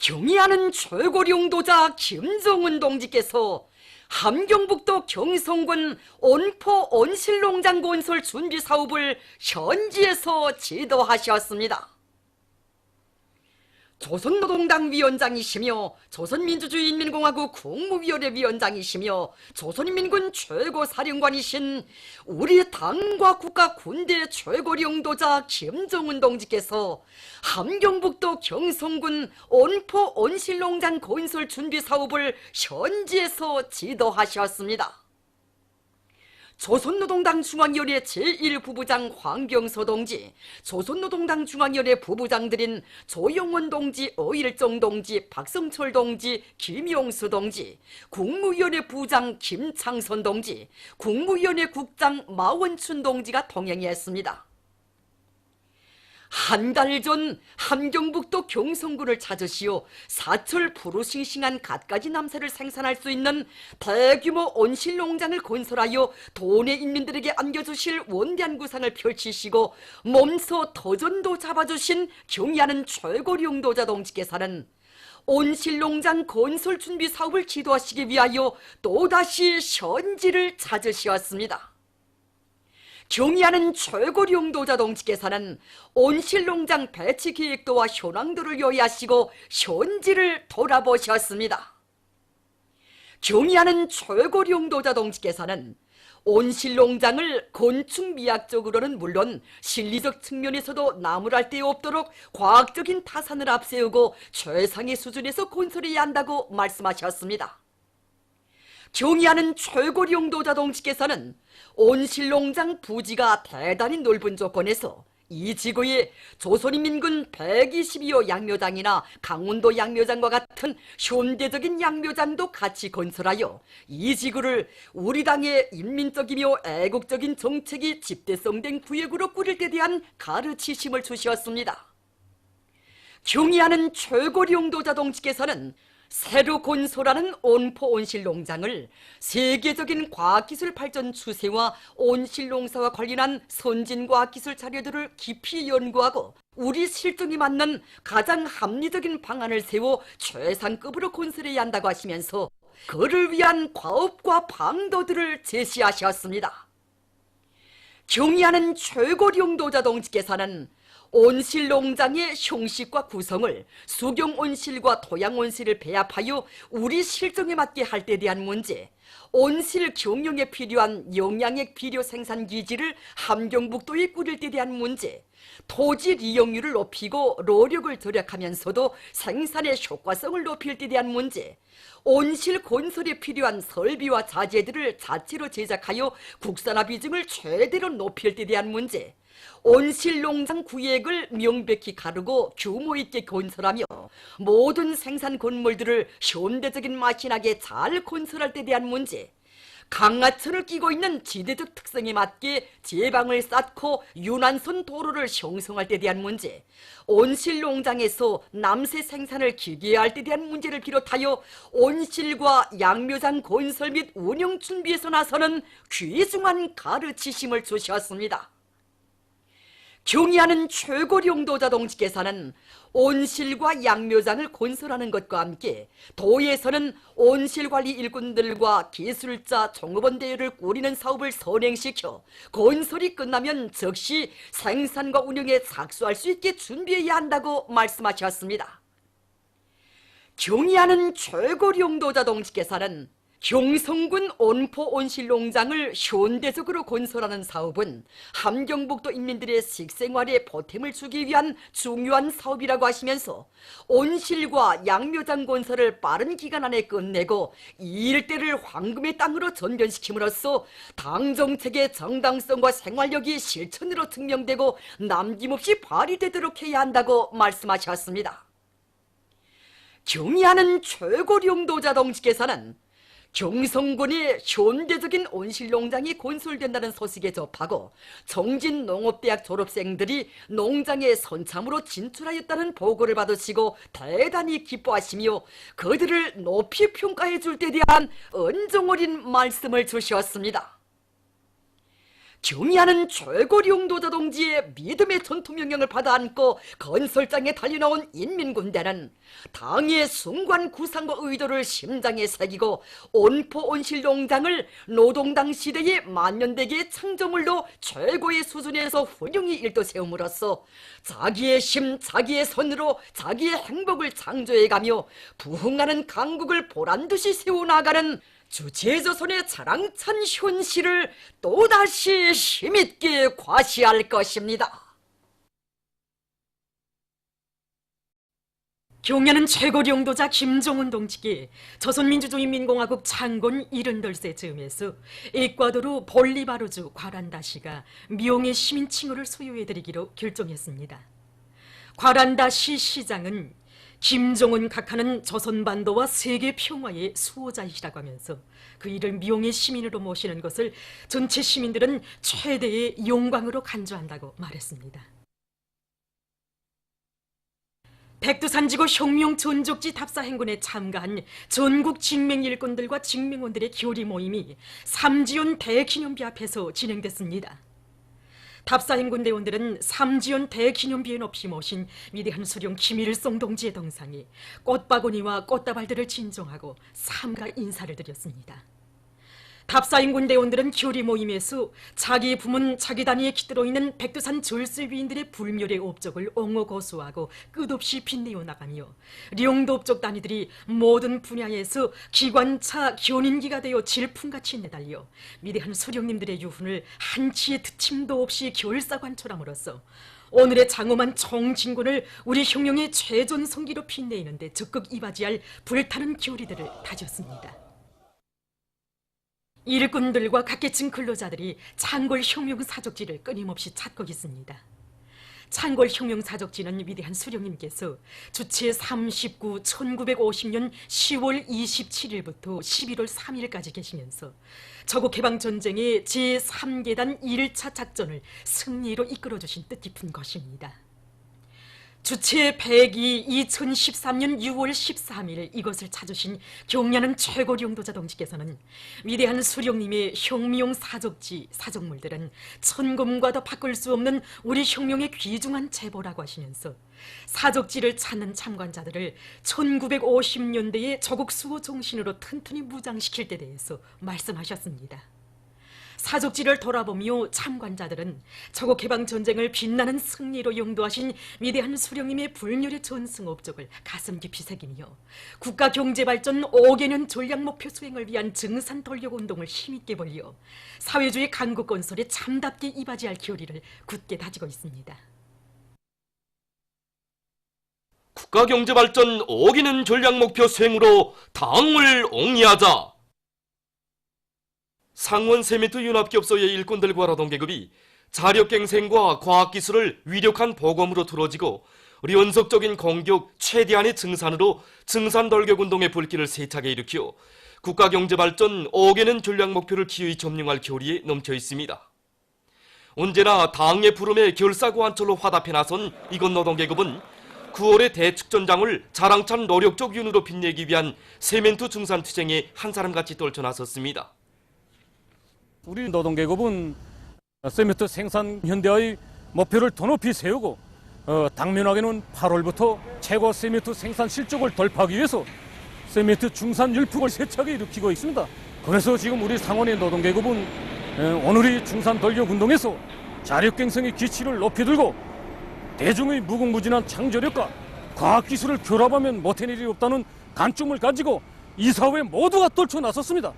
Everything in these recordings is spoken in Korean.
경의하는 최고령도자 김정은 동지께서 함경북도 경성군 온포 온실농장 건설 준비 사업을 현지에서 지도하셨습니다. 조선노동당 위원장이시며 조선민주주의인민공화국 국무위원회 위원장이시며 조선인민군 최고사령관이신 우리 당과 국가 군대 최고령도자 김정은 동지께서 함경북도 경성군 온포 온실농장 건설 준비 사업을 현지에서 지도하셨습니다. 조선노동당 중앙위원회 제1부부장 황경서 동지, 조선노동당 중앙위원회 부부장들인 조영원 동지, 어일정 동지, 박성철 동지, 김용수 동지, 국무위원회 부장 김창선 동지, 국무위원회 국장 마원춘 동지가 동행했습니다. 한 달 전 함경북도 경성군을 찾으시어 사철 푸르싱싱한 갖가지 남새를 생산할 수 있는 대규모 온실농장을 건설하여 도내 인민들에게 안겨주실 원대한 구상을 펼치시고 몸소 터전도 잡아주신 경의하는 최고령도자 동지께서는 온실농장 건설 준비 사업을 지도하시기 위하여 또다시 현지를 찾으시었습니다. 경의하는 최고령도자 동지께서는 온실농장 배치 계획도와 현황도를 요약하시고 현지를 돌아보셨습니다. 경의하는 최고령도자 동지께서는 온실농장을 곤충미학적으로는 물론 실리적 측면에서도 나무랄 데 없도록 과학적인 타산을 앞세우고 최상의 수준에서 건설해야 한다고 말씀하셨습니다. 경의하는 최고령도자 동지께서는 온실농장 부지가 대단히 넓은 조건에서 이 지구에 조선인민군 122호 양묘장이나 강원도 양묘장과 같은 현대적인 양묘장도 같이 건설하여 이 지구를 우리 당의 인민적이며 애국적인 정책이 집대성된 구역으로 꾸릴 데 대한 가르치심을 주셨습니다. 경의하는 최고령도자 동지께서는 새로 건설하는 온포 온실농장을 세계적인 과학기술 발전 추세와 온실농사와 관련한 선진과학기술 자료들을 깊이 연구하고 우리 실정에 맞는 가장 합리적인 방안을 세워 최상급으로 건설해야 한다고 하시면서 그를 위한 과업과 방도들을 제시하셨습니다. 경의하는 최고령도자 동지께서는 온실농장의 형식과 구성을 수경온실과 토양온실을 배합하여 우리 실정에 맞게 할 때 대한 문제, 온실 경영에 필요한 영양액 비료 생산 기지를 함경북도에 꾸릴 때 대한 문제, 토지 이용률을 높이고 노력을 절약하면서도 생산의 효과성을 높일 때 대한 문제, 온실 건설에 필요한 설비와 자재들을 자체로 제작하여 국산화 비중을 최대로 높일 때 대한 문제, 온실농장 구획을 명백히 가르고 규모 있게 건설하며 모든 생산 건물들을 현대적인 마신하게 잘 건설할 때 대한 문제, 강하천을 끼고 있는 지대적 특성에 맞게 제방을 쌓고 유난선 도로를 형성할 때 대한 문제, 온실농장에서 남새 생산을 기계화할 때 대한 문제를 비롯하여 온실과 양묘장 건설 및 운영 준비에서 나서는 귀중한 가르치심을 주셨습니다. 경의하는 최고령도자 동지께서는 온실과 양묘장을 건설하는 것과 함께 도에서는 온실관리 일꾼들과 기술자 종업원 대회를 꾸리는 사업을 선행시켜 건설이 끝나면 즉시 생산과 운영에 착수할 수 있게 준비해야 한다고 말씀하셨습니다. 경의하는 최고령도자 동지께서는 경성군 온포 온실농장을 현대적으로 건설하는 사업은 함경북도 인민들의 식생활에 보탬을 주기 위한 중요한 사업이라고 하시면서 온실과 양묘장 건설을 빠른 기간 안에 끝내고 이 일대를 황금의 땅으로 전변시킴으로써 당 정책의 정당성과 생활력이 실천으로 증명되고 남김없이 발휘되도록 해야 한다고 말씀하셨습니다. 경의하는 최고령도자 동지께서는 경성군이 현대적인 온실농장이 건설된다는 소식에 접하고 정진농업대학 졸업생들이 농장에 선참으로 진출하였다는 보고를 받으시고 대단히 기뻐하시며 그들을 높이 평가해 줄 때 대한 은정 어린 말씀을 주셨습니다. 경의하는 최고리 용도자 동지의 믿음의 전투 명령을 받아 안고 건설장에 달려나온 인민군대는 당의 숭고한 구상과 의도를 심장에 새기고 온포온실 농장을 노동당 시대의 만년대계의 창조물로 최고의 수준에서 훌륭히 일떠세움으로써 자기의 힘, 자기의 손으로 자기의 행복을 창조해가며 부흥하는 강국을 보란듯이 세워나가는 주체조선의 자랑찬 현실을 또다시 힘있게 과시할 것입니다. 경야는 최고리 용도자 김정은 동지께 조선민주주의인민공화국 창건 78세 즈음에서 에콰도르 볼리바르주 과란다시가 미용의 시민 칭호를 수여해드리기로 결정했습니다. 과란다시 시장은 김정은 각하는 조선반도와 세계 평화의 수호자이시라고 하면서 그 일을 미용의 시민으로 모시는 것을 전체 시민들은 최대의 영광으로 간주한다고 말했습니다. 백두산지구 혁명 전족지 답사 행군에 참가한 전국 직맹일꾼들과 직맹원들의 교리 모임이 삼지연 대기념비 앞에서 진행됐습니다. 답사 행군 대원들은 삼지연 대기념비에 높이 모신 위대한 수령 김일성 동지의 동상에 꽃바구니와 꽃다발들을 진정하고 삼가 인사를 드렸습니다. 답사 행군 대원들은 교리 모임에서 자기 부문 자기 단위에 깃들어 있는 백두산 절세위인들의 불멸의 업적을 옹호 고수하고 끝없이 빛내어 나가며 령도업적 단위들이 모든 분야에서 기관차 견인기가 되어 질풍같이 내달려 위대한 수령님들의 유훈을 한치의 드침도 없이 결사관철함으로써 오늘의 장엄한 총진군을 우리 혁명의 최전성기로 빛내는데 적극 이바지할 불타는 교리들을 다졌습니다. 일꾼들과 각계층 근로자들이 창궐 혁명 사족지를 끊임없이 찾고 있습니다. 창궐 혁명 사족지는 위대한 수령님께서 주체 39, 1950년 10월 27일부터 11월 3일까지 계시면서 저국해방전쟁의 제3계단 1차 작전을 승리로 이끌어주신 뜻깊은 것입니다. 주체 102 2013년 6월 13일 이것을 찾으신 경야는 최고리 용도자 동지께서는 위대한 수령님의 혁명 사족지, 사족물들은 천금과도 바꿀 수 없는 우리 혁명의 귀중한 제보라고 하시면서 사족지를 찾는 참관자들을 1950년대의 조국 수호 정신으로 튼튼히 무장시킬 때 대해서 말씀하셨습니다. 사족지를 돌아보며 참관자들은 저국 해방 전쟁을 빛나는 승리로 용도하신 위대한 수령님의 불멸의 전승 업적을 가슴 깊이 새기며 국가 경제 발전 5개년 전략 목표 수행을 위한 증산 돌격 운동을 힘있게 벌여 사회주의 강국 건설에 참답게 이바지할 결의를 굳게 다지고 있습니다. 국가 경제 발전 5개년 전략 목표 수행으로 당을 옹리하자. 상원 세멘트 융합기업소의 일꾼들과 노동계급이 자력갱생과 과학기술을 위력한 보검으로 틀어지고 연속적인 공격 최대한의 증산으로 증산돌격운동의 불길을 세차게 일으켜 국가경제발전 5개년 전략 목표를 기어이 점령할 결의에 넘쳐 있습니다. 언제나 당의 부름에 결사고안철로 화답해 나선 이건 노동계급은 9월의 대축전장을 자랑찬 노력적 윤으로 빛내기 위한 세멘트 증산투쟁에 한 사람같이 떨쳐나섰습니다. 우리 노동계급은 세멘트 생산 현대화의 목표를 더 높이 세우고 당면하게는 8월부터 최고 세멘트 생산 실적을 돌파하기 위해서 세멘트 중산 열풍을 세차게 일으키고 있습니다. 그래서 지금 우리 상원의 노동계급은 오늘의 중산 돌격 운동에서 자력갱생의 기치를 높이 들고 대중의 무궁무진한 창조력과 과학기술을 결합하면 못해낼 일이 없다는 관점을 가지고 이 사회 모두가 떨쳐 나섰습니다.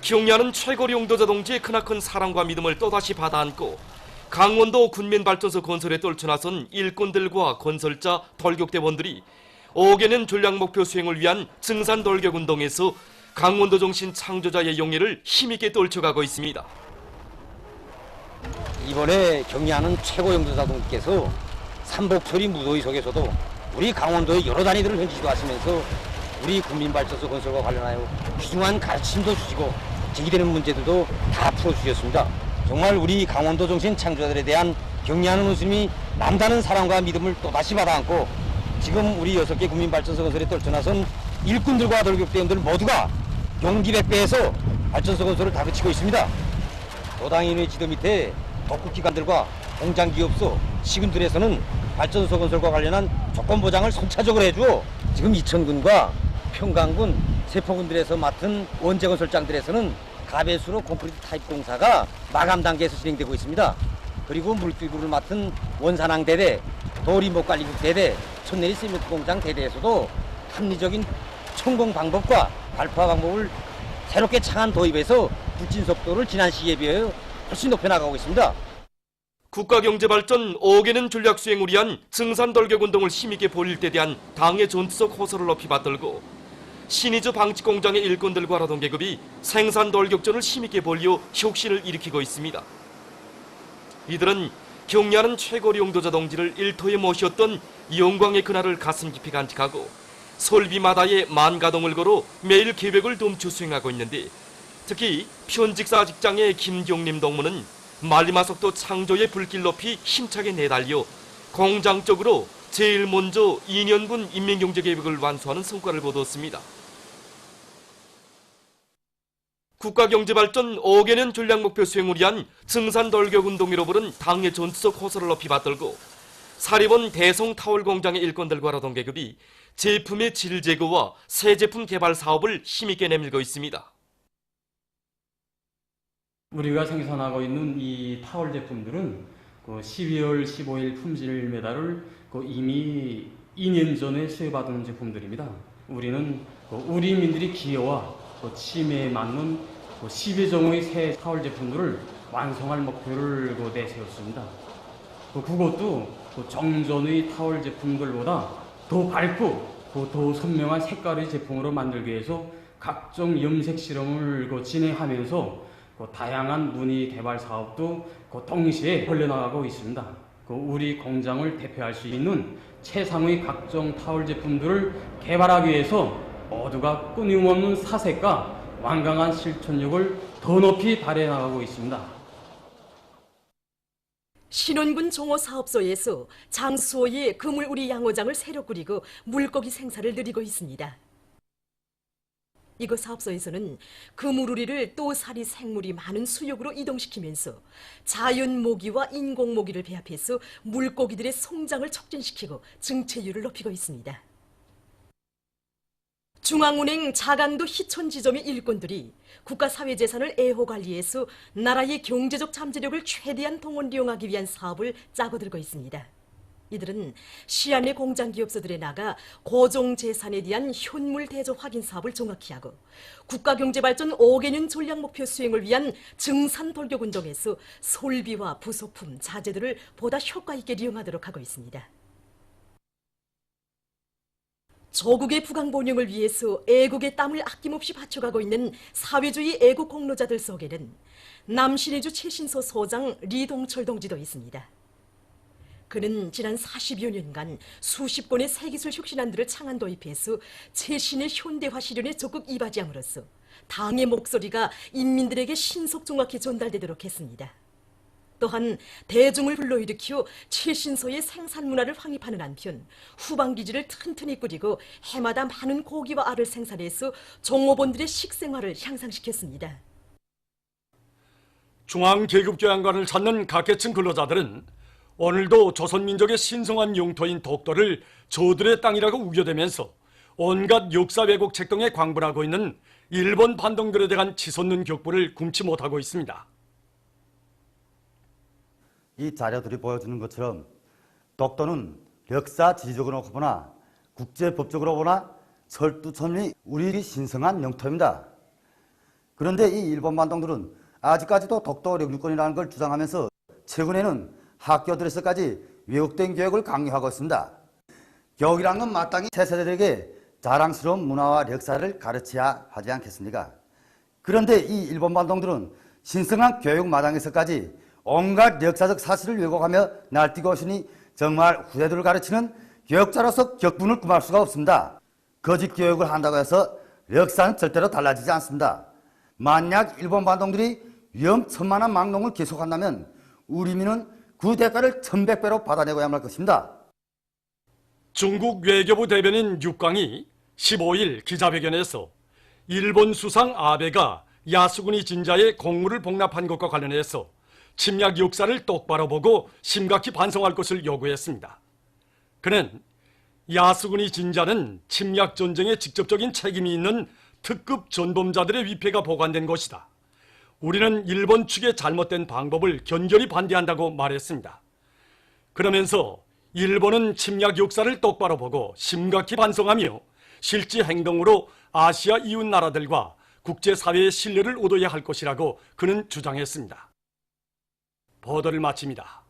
경야는 최고리 용도자 동지의 크나큰 사랑과 믿음을 또다시 받아안고 강원도 군민발전소 건설에 떨쳐나선 일꾼들과 건설자, 돌격대원들이 5개년 전략 목표 수행을 위한 증산 돌격운동에서 강원도 정신 창조자의 용예를 힘있게 떨쳐가고 있습니다. 이번에 경야는 최고 용도자 동지께서 삼복처리 무더위 속에서도 우리 강원도의 여러 단위들을 현지도 하시면서 우리 군민발전소 건설과 관련하여 귀중한 가르침도 주시고 제기되는 문제들도 다 풀어주셨습니다. 정말 우리 강원도 정신 창조자들에 대한 경의하는 웃음이 남다른 사랑과 믿음을 또다시 받아안고 지금 우리 6개 군민발전소 건설에 떨쳐나선 일꾼들과 돌격대원들 모두가 용기 백배에서 발전소 건설을 다그치고 있습니다. 도당인의 지도 밑에 덕국기관들과 공장기업소, 시군들에서는 발전소 건설과 관련한 조건 보장을 선차적으로 해주어 지금 이천군과 평강군, 세포군들에서 맡은 원재 건설장들에서는 가배수로 콘크리트 타입 공사가 마감 단계에서 진행되고 있습니다. 그리고 물기구를 맡은 원산항 대대, 도리목관리국 대대, 천내리 시멘트 공장 대대에서도 합리적인 천공 방법과 발파 방법을 새롭게 창안 도입해서 불진 속도를 지난 시기에 비하여 훨씬 높여나가고 있습니다. 국가경제발전 5개년 전략 수행을 위한 증산돌격운동을 힘있게 벌일 때 대한 당의 전투적 호소를 높이 받들고 신의주 방직공장의 일꾼들과 노동계급이 생산돌격전을 힘있게 벌여 혁신을 일으키고 있습니다. 이들은 경리하는 최고리 용도자 동지를 일터에 모셨던 영광의 그날을 가슴 깊이 간직하고 설비마다의 만가동을 걸어 매일 계획을 dom추 수행하고 있는데, 특히 편직사 직장의 김경림 동무는 말리마석도 창조의 불길 높이 힘차게 내달려 공장 쪽으로 제일 먼저 2년분 인민경제계획을 완수하는 성과를 거두었습니다. 국가경제발전 5개년 전략목표 수행을 위한 증산돌격운동이로 부른 당의 전투적 호소를 높이 받들고 사립원 대성타월 공장의 일꾼들과 노동계급이 제품의 질 제거와 새 제품 개발 사업을 힘있게 내밀고 있습니다. 우리가 생산하고 있는 이 타월 제품들은 12월 15일 품질 메달을 이미 2년 전에 수여받은 제품들입니다. 우리는 우리민들이 기여와 치매에 맞는 10여 종의 새 타월 제품들을 완성할 목표를 내세웠습니다. 그것도 정전의 타월 제품들보다 더 밝고 더 선명한 색깔의 제품으로 만들기 위해서 각종 염색 실험을 진행하면서 다양한 문의 개발 사업도 동시에 벌려나가고 있습니다. 우리 공장을 대표할 수 있는 최상의 각종 타월 제품들을 개발하기 위해서 모두가 끊임없는 사색과 완강한 실천력을 더 높이 발휘해나가고 있습니다. 신원군 종호사업소에서 장수호의 그물우리 양호장을 새로 꾸리고 물고기 생산을 늘리고 있습니다. 이곳 사업소에서는 그물우리를 또사리 생물이 많은 수역으로 이동시키면서 자연 모기와 인공 모기를 배합해서 물고기들의 성장을 촉진시키고 증체율을 높이고 있습니다. 중앙은행 자강도 희촌 지점의 일꾼들이 국가사회재산을 애호관리해서 나라의 경제적 잠재력을 최대한 동원 이용하기 위한 사업을 짜고 들고 있습니다. 이들은 시안의 공장기업소들에 나가 고종재산에 대한 현물 대조 확인 사업을 정확히 하고 국가경제발전 5개년 전략목표 수행을 위한 증산돌격운동에서 설비와 부속품, 자재들을 보다 효과 있게 이용하도록 하고 있습니다. 조국의 부강본영을 위해서 애국의 땀을 아낌없이 바쳐가고 있는 사회주의 애국 공로자들 속에는 남신의주 최신소 소장 리동철 동지도 있습니다. 그는 지난 40여 년간 수십 건의 새기술 혁신안들을 창안 도입해서 최신의 현대화 실현에 적극 이바지함으로써 당의 목소리가 인민들에게 신속 정확히 전달되도록 했습니다. 또한 대중을 불러일으켜 최신소의 생산 문화를 확립하는 한편 후방기지를 튼튼히 꾸리고 해마다 많은 고기와 알을 생산해서 종업원들의 식생활을 향상시켰습니다. 중앙계급교양관을 찾는 각계층 근로자들은 오늘도 조선민족의 신성한 영토인 독도를 저들의 땅이라고 우겨대면서 온갖 역사 왜곡 책동에 광분하고 있는 일본 반동들에 대한 치솟는 격분을 금치 못하고 있습니다. 이 자료들이 보여주는 것처럼 독도는 역사 지리적으로 보나 국제법적으로 보나 철두철미 우리 신성한 영토입니다. 그런데 이 일본 반동들은 아직까지도 독도領주권이라는 걸 주장하면서 최근에는 학교들에서까지 왜곡된 교육을 강요하고 있습니다. 교육이란 건 마땅히 새 세대들에게 자랑스러운 문화와 역사를 가르쳐야 하지 않겠습니까? 그런데 이 일본 반동들은 신성한 교육 마당에서까지 온갖 역사적 사실을 왜곡하며 날뛰고 있으니 정말 후대들을 가르치는 교육자로서 격분을 금할 수가 없습니다. 거짓 교육을 한다고 해서 역사는 절대로 달라지지 않습니다. 만약 일본 반동들이 위험천만한 망농을 계속한다면 우리 민은 그 대가를 1100배로 받아내고야 할 것입니다. 중국 외교부 대변인 육광이 15일 기자회견에서 일본 수상 아베가 야스구니 진자의 공물을 복납한 것과 관련해서 침략 역사를 똑바로 보고 심각히 반성할 것을 요구했습니다. 그는 야스구니 진자는 침략 전쟁에 직접적인 책임이 있는 특급 전범자들의 위패가 보관된 것이다. 우리는 일본 측의 잘못된 방법을 견결히 반대한다고 말했습니다. 그러면서 일본은 침략 역사를 똑바로 보고 심각히 반성하며 실제 행동으로 아시아 이웃 나라들과 국제사회의 신뢰를 얻어야 할 것이라고 그는 주장했습니다. 보도를 마칩니다.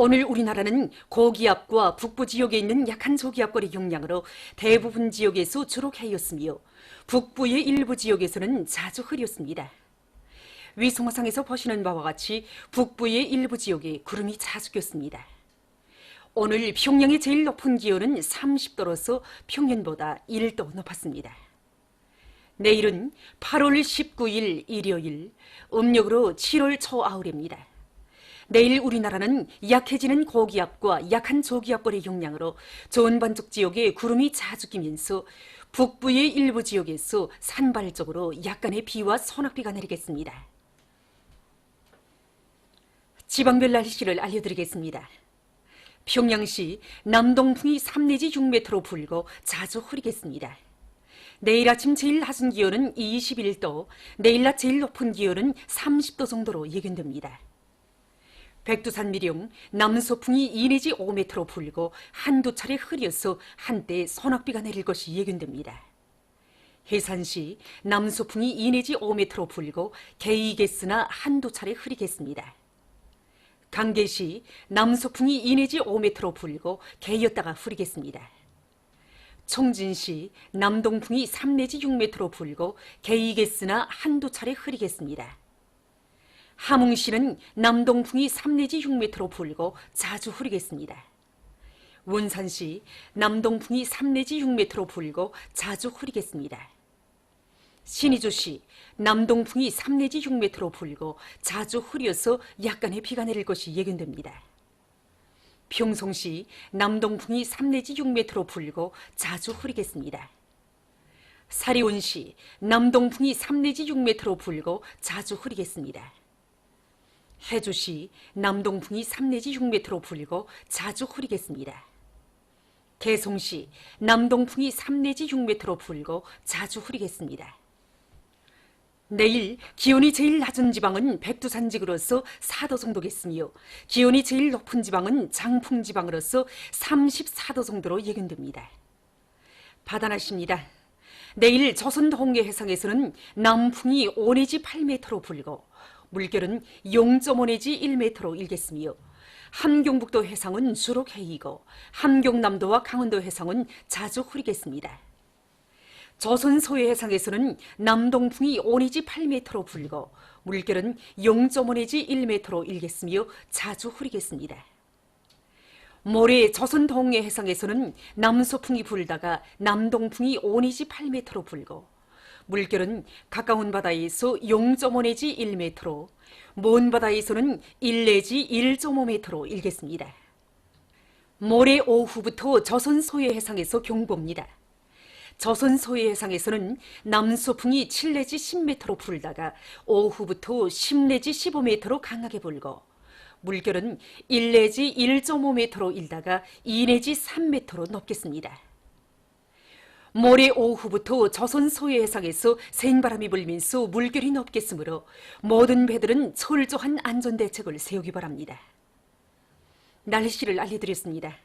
오늘 우리나라는 고기압과 북부 지역에 있는 약한 저기압거리 용량으로 대부분 지역에서 주로 해였으며 북부의 일부 지역에서는 자주 흐렸습니다. 위성화상에서 보시는 바와 같이 북부의 일부 지역에 구름이 자주 꼈습니다. 오늘 평양의 제일 높은 기온은 30도로서 평년보다 1도 높았습니다. 내일은 8월 19일 일요일, 음력으로 7월 초아울입니다. 내일 우리나라는 약해지는 고기압과 약한 저기압거리 용량으로 전반적 지역에 구름이 자주 끼면서 북부의 일부 지역에서 산발적으로 약간의 비와 소낙비가 내리겠습니다. 지방별 날씨를 알려드리겠습니다. 평양시 남동풍이 3 내지 6m로 불고 자주 흐리겠습니다. 내일 아침 제일 낮은 기온은 21도, 내일 낮 제일 높은 기온은 30도 정도로 예견됩니다. 백두산 미령 남서풍이 2 내지 5m로 불고 한두 차례 흐려서 한때 소낙비가 내릴 것이 예견됩니다. 해산시 남서풍이 2 내지 5m로 불고 개이겠으나 한두 차례 흐리겠습니다. 강계시 남서풍이 2 내지 5m로 불고 개였다가 흐리겠습니다. 총진시 남동풍이 3 내지 6m로 불고 개이겠으나 한두 차례 흐리겠습니다. 함흥시는 남동풍이 3 내지 6m로 불고 자주 흐리겠습니다. 원산시 남동풍이 3 내지 6m로 불고 자주 흐리겠습니다. 신의주시 남동풍이 3 내지 6m로 불고 자주 흐려서 약간의 비가 내릴 것이 예견됩니다. 평송시 남동풍이 3 내지 6m로 불고 자주 흐리겠습니다. 사리온시 남동풍이 3 내지 6m로 불고 자주 흐리겠습니다. 해주시 남동풍이 3 내지 6m로 불고 자주 흐리겠습니다. 개송시 남동풍이 3 내지 6m로 불고 자주 흐리겠습니다. 내일 기온이 제일 낮은 지방은 백두산지구로서 4도 정도겠으며 기온이 제일 높은 지방은 장풍지방으로서 34도 정도로 예견됩니다. 바다 날씨입니다. 내일 조선 동해 해상에서는 남풍이 5 내지 8m로 불고 물결은 0.5 내지 1m로 일겠으며 함경북도 해상은 주로 해이고 함경남도와 강원도 해상은 자주 흐리겠습니다. 조선 서해 해상에서는 남동풍이 5 내지 8m로 불고 물결은 0.5 내지 1m로 일겠으며 자주 흐리겠습니다. 모레 조선 동해 해상에서는 남서풍이 불다가 남동풍이 5 내지 8m로 불고 물결은 가까운 바다에서 0.5 내지 1m로, 먼 바다에서는 1 내지 1.5m로 일겠습니다. 모레 오후부터 조선 서해 해상에서 경보입니다. 조선 서해 해상에서는 남서풍이 7 내지 10m로 불다가 오후부터 10 내지 15m로 강하게 불고 물결은 1 내지 1.5m로 일다가 2 내지 3m로 높겠습니다. 모레 오후부터 조선 서해 해상에서 생바람이 불면서 물결이 높겠으므로 모든 배들은 철저한 안전대책을 세우기 바랍니다. 날씨를 알려드렸습니다.